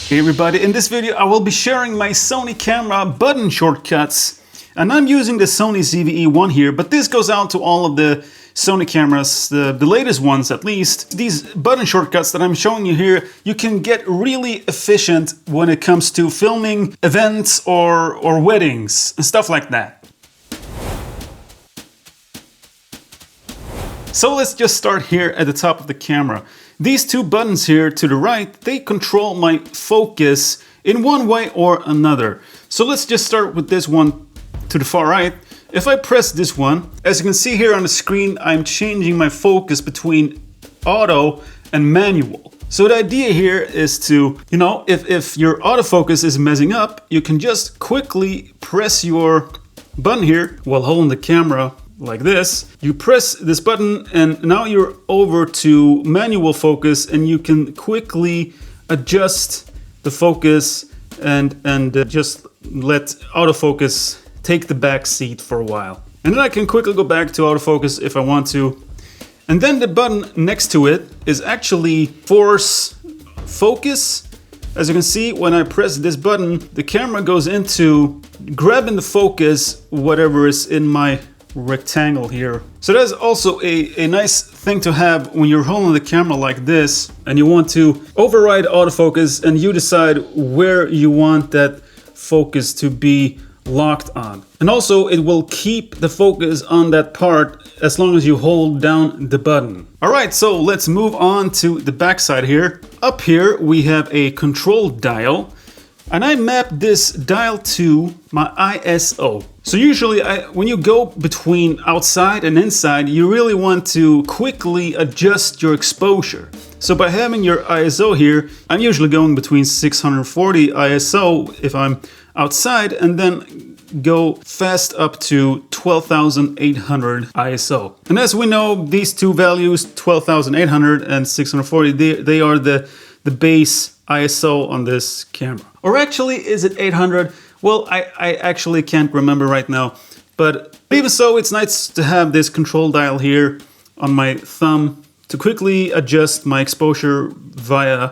Hey everybody, in this video I will be sharing my Sony camera button shortcuts, and I'm using the Sony ZV-E1 here, but this goes out to all of the Sony cameras, the latest ones at least. These button shortcuts that I'm showing you here, you can get really efficient when it comes to filming events or weddings and stuff like that. So let's just start here at the top of the camera. These two buttons here to the right, they control my focus in one way or another. So let's just start with this one to the far right. If I press this one, as you can see here on the screen, I'm changing my focus between auto and manual. So the idea here is to, if your autofocus is messing up, you can just quickly press your button here while holding the camera like this. You press this button and now you're over to manual focus, and you can quickly adjust the focus and just let autofocus take the back seat for a while. And then I can quickly go back to autofocus if I want to. And then the button next to it is actually force focus. As you can see, when I press this button, the camera goes into grabbing the focus, whatever is in my rectangle here. So that's also a nice thing to have when you're holding the camera like this and you want to override autofocus and you decide where you want that focus to be locked on. And also it will keep the focus on that part as long as you hold down the button. Alright, so let's move on to the back side here. Up here we have a control dial, and I mapped this dial to my ISO. So usually when you go between outside and inside, you really want to quickly adjust your exposure. So by having your ISO here, I'm usually going between 640 ISO if I'm outside, and then go fast up to 12,800 ISO. And as we know, these two values, 12,800 and 640, they are the base ISO on this camera. Or actually, is it 800? Well, I actually can't remember right now. But even so, it's nice to have this control dial here on my thumb to quickly adjust my exposure via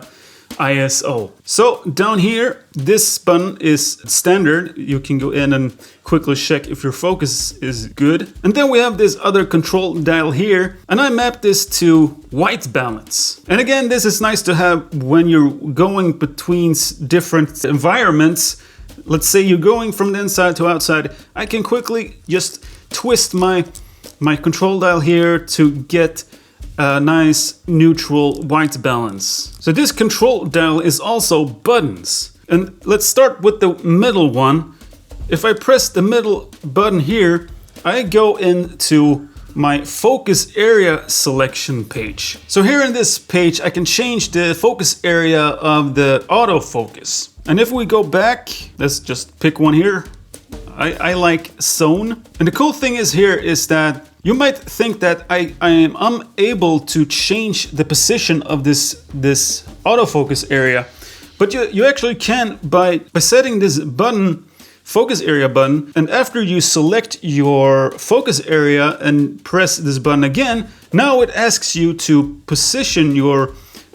ISO. So down here, this button is standard. You can go in and quickly check if your focus is good. And then we have this other control dial here, and I mapped this to white balance. And again, this is nice to have when you're going between different environments. Let's say you're going from the inside to outside. I can quickly just twist my control dial here to get a nice neutral white balance. So this control dial is also buttons. And let's start with the middle one. If I press the middle button here, I go into my focus area selection page. So here in this page, I can change the focus area of the autofocus. And if we go back, let's just pick one here. I like zone. And the cool thing is here is that you might think that I am unable to change the position of this autofocus area, but you actually can by setting this button, focus area button, and after you select your focus area and press this button again, now it asks you to position your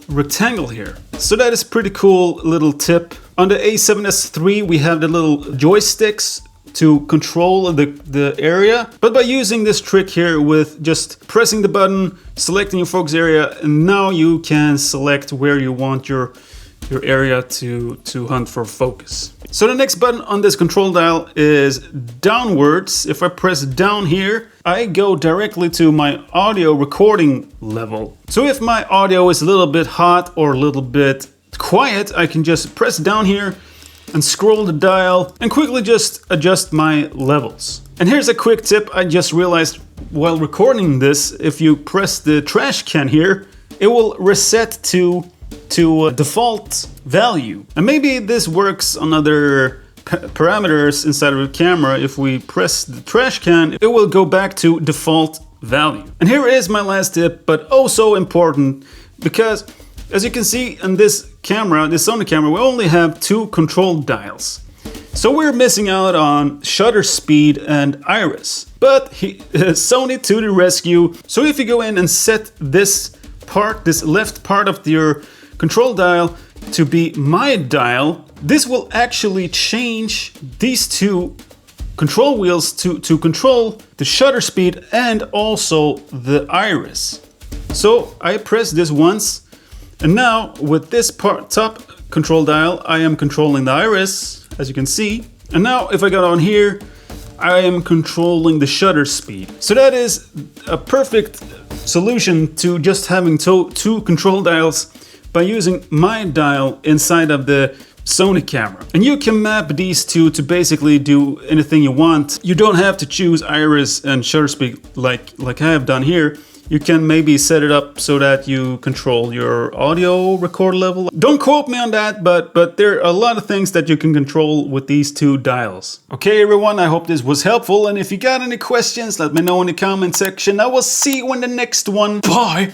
rectangle here. So that is pretty cool little tip. On the A7S III we have the little joysticks to control the area, but by using this trick here with just pressing the button, selecting your focus area, and now you can select where you want your area to hunt for focus. So the next button on this control dial is downwards. If I press down here, I go directly to my audio recording level. So if my audio is a little bit hot or a little bit quiet, I can just press down here and scroll the dial and quickly just adjust my levels. And here's a quick tip I just realized while recording this. If you press the trash can here, it will reset to default value. And maybe this works on other parameters inside of the camera. If we press the trash can, it will go back to default value. And here is my last tip, but oh so important, because as you can see in this camera, this Sony camera, we only have two control dials. So we're missing out on shutter speed and iris. But Sony to the rescue. So if you go in and set this part, this left part of your control dial to be my dial, this will actually change these two control wheels to control the shutter speed and also the iris. So I press this once, and now with this top control dial, I am controlling the iris, as you can see. And now if I go down here, I am controlling the shutter speed. So that is a perfect solution to just having two control dials by using my dial inside of the Sony camera. And you can map these two to basically do anything you want. You don't have to choose iris and shutter speed like I have done here. You can maybe set it up so that you control your audio record level. Don't quote me on that, but there are a lot of things that you can control with these two dials. Okay everyone, I hope this was helpful, and if you got any questions, let me know in the comment section. I will see you in the next one. Bye!